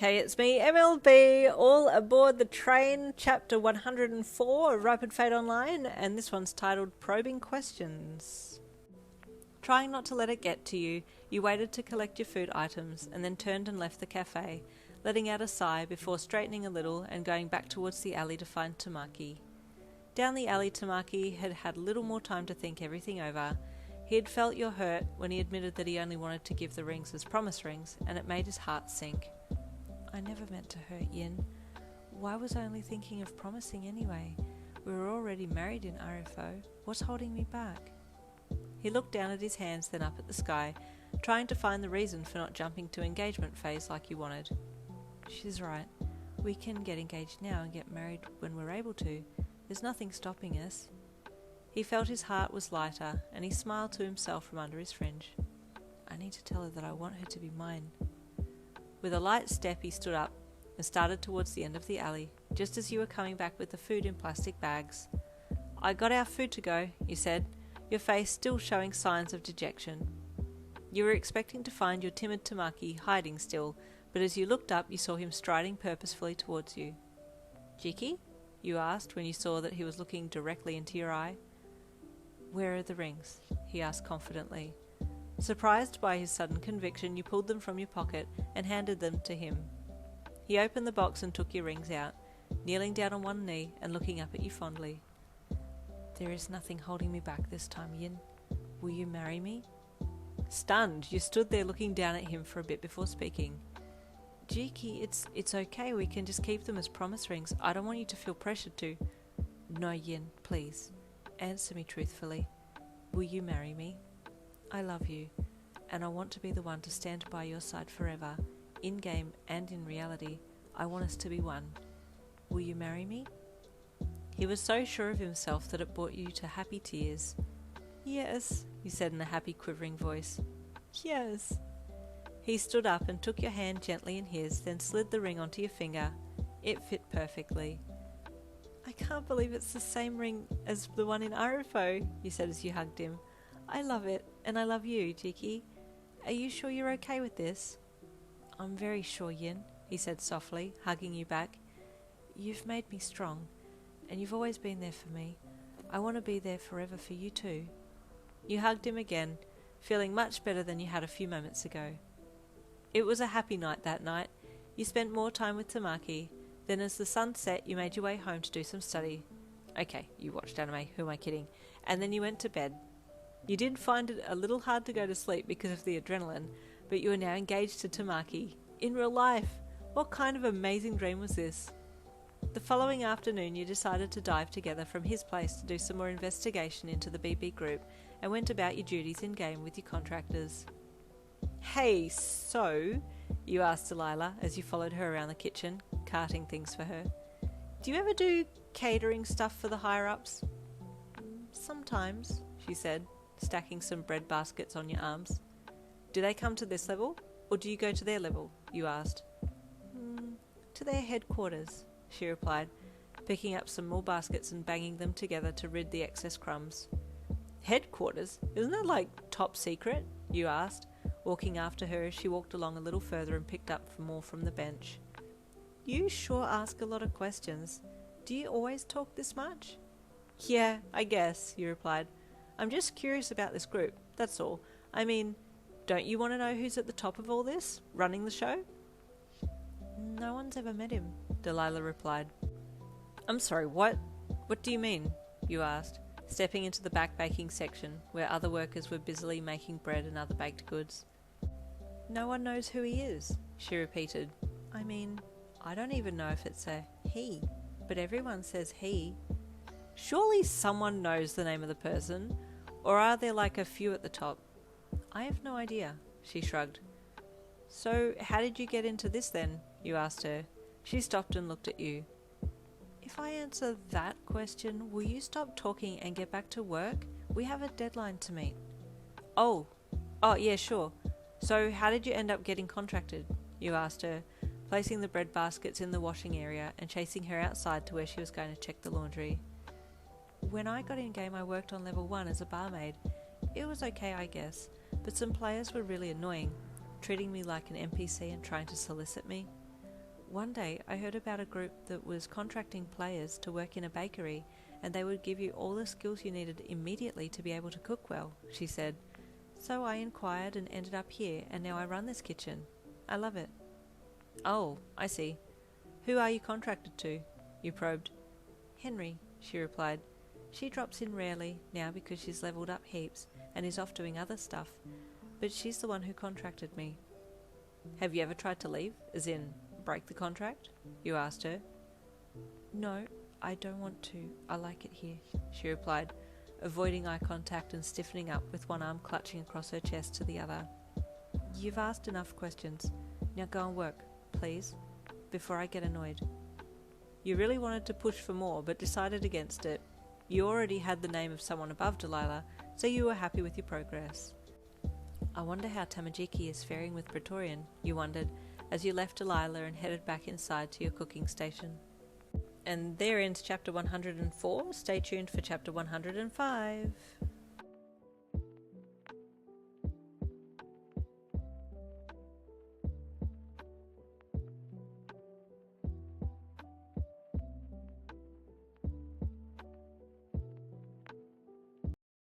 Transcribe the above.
Hey, it's me, MLB, all aboard the train, chapter 104 of Rapid Fate Online, and this one's titled Probing Questions. Trying not to let it get to you, you waited to collect your food items and then turned and left the cafe, letting out a sigh before straightening a little and going back towards the alley to find Tamaki. Down the alley, Tamaki had had little more time to think everything over. He had felt your hurt when he admitted that he only wanted to give the rings as promise rings, and it made his heart sink. I never meant to hurt Yin. Why was I only thinking of promising anyway? We were already married in RFO. What's holding me back? He looked down at his hands, then up at the sky, trying to find the reason for not jumping to engagement phase like you wanted. She's right. We can get engaged now and get married when we're able to. There's nothing stopping us. He felt his heart was lighter, and he smiled to himself from under his fringe. I need to tell her that I want her to be mine. With a light step he stood up and started towards the end of the alley, just as you were coming back with the food in plastic bags. I got our food to go, you said, your face still showing signs of dejection. You were expecting to find your timid Tamaki hiding still, but as you looked up you saw him striding purposefully towards you. Jiki? You asked when you saw that he was looking directly into your eye. Where are the rings? He asked confidently. Surprised by his sudden conviction, you pulled them from your pocket and handed them to him. He opened the box and took your rings out, kneeling down on one knee and looking up at you fondly. There is nothing holding me back this time, Yin. Will you marry me? Stunned, you stood there looking down at him for a bit before speaking. Jiki, it's okay, we can just keep them as promise rings. I don't want you to feel pressured to. No, Yin, please. Answer me truthfully. Will you marry me? I love you, and I want to be the one to stand by your side forever, in-game and in reality. I want us to be one. Will you marry me? He was so sure of himself that it brought you to happy tears. Yes, you said in a happy, quivering voice. Yes. He stood up and took your hand gently in his, then slid the ring onto your finger. It fit perfectly. I can't believe it's the same ring as the one in RFO, you said as you hugged him. I love it, and I love you, Jiki. Are you sure you're okay with this? I'm very sure, Yin, he said softly, hugging you back. You've made me strong, and you've always been there for me. I want to be there forever for you too. You hugged him again, feeling much better than you had a few moments ago. It was a happy night that night. You spent more time with Tamaki. Then as the sun set, you made your way home to do some study. Okay, you watched anime, who am I kidding? And then you went to bed. You did find it a little hard to go to sleep because of the adrenaline, but you are now engaged to Tamaki. In real life! What kind of amazing dream was this? The following afternoon you decided to dive together from his place to do some more investigation into the BB group and went about your duties in-game with your contractors. Hey, so, you asked Delilah as you followed her around the kitchen, carting things for her. Do you ever do catering stuff for the higher-ups? Sometimes, she said, stacking some bread baskets on your arms. Do they come to this level, or do you go to their level? You asked. To their headquarters, she replied, picking up some more baskets and banging them together to rid the excess crumbs. Headquarters? Isn't that like top secret? You asked, walking after her as she walked along a little further and picked up more from the bench. You sure ask a lot of questions. Do you always talk this much? Yeah, I guess, you replied. I'm just curious about this group, that's all. I mean, don't you want to know who's at the top of all this, running the show? No one's ever met him, Delilah replied. I'm sorry, what? What do you mean? You asked, stepping into the back baking section, where other workers were busily making bread and other baked goods. No one knows who he is, she repeated. I mean, I don't even know if it's a he, but everyone says he. Surely someone knows the name of the person, or are there like a few at the top? I have no idea, she shrugged. So how did you get into this then? You asked her. She stopped and looked at you. If I answer that question, will you stop talking and get back to work? We have a deadline to meet. Oh, yeah, sure. So how did you end up getting contracted? You asked her, placing the bread baskets in the washing area and chasing her outside to where she was going to check the laundry. When I got in game, I worked on level 1 as a barmaid. It was okay, I guess, but some players were really annoying, treating me like an NPC and trying to solicit me. One day I heard about a group that was contracting players to work in a bakery, and they would give you all the skills you needed immediately to be able to cook well, she said. So I inquired and ended up here, and now I run this kitchen. I love it. Oh, I see. Who are you contracted to? You probed. Henry, she replied. She drops in rarely now because she's leveled up heaps and is off doing other stuff, but she's the one who contracted me. Have you ever tried to leave, as in break the contract? You asked her. No, I don't want to. I like it here, she replied, avoiding eye contact and stiffening up with one arm clutching across her chest to the other. You've asked enough questions. Now go and work, please, before I get annoyed. You really wanted to push for more, but decided against it. You already had the name of someone above Delilah, so you were happy with your progress. I wonder how Tamajiki is faring with Praetorian, you wondered, as you left Delilah and headed back inside to your cooking station. And there ends chapter 104. Stay tuned for chapter 105.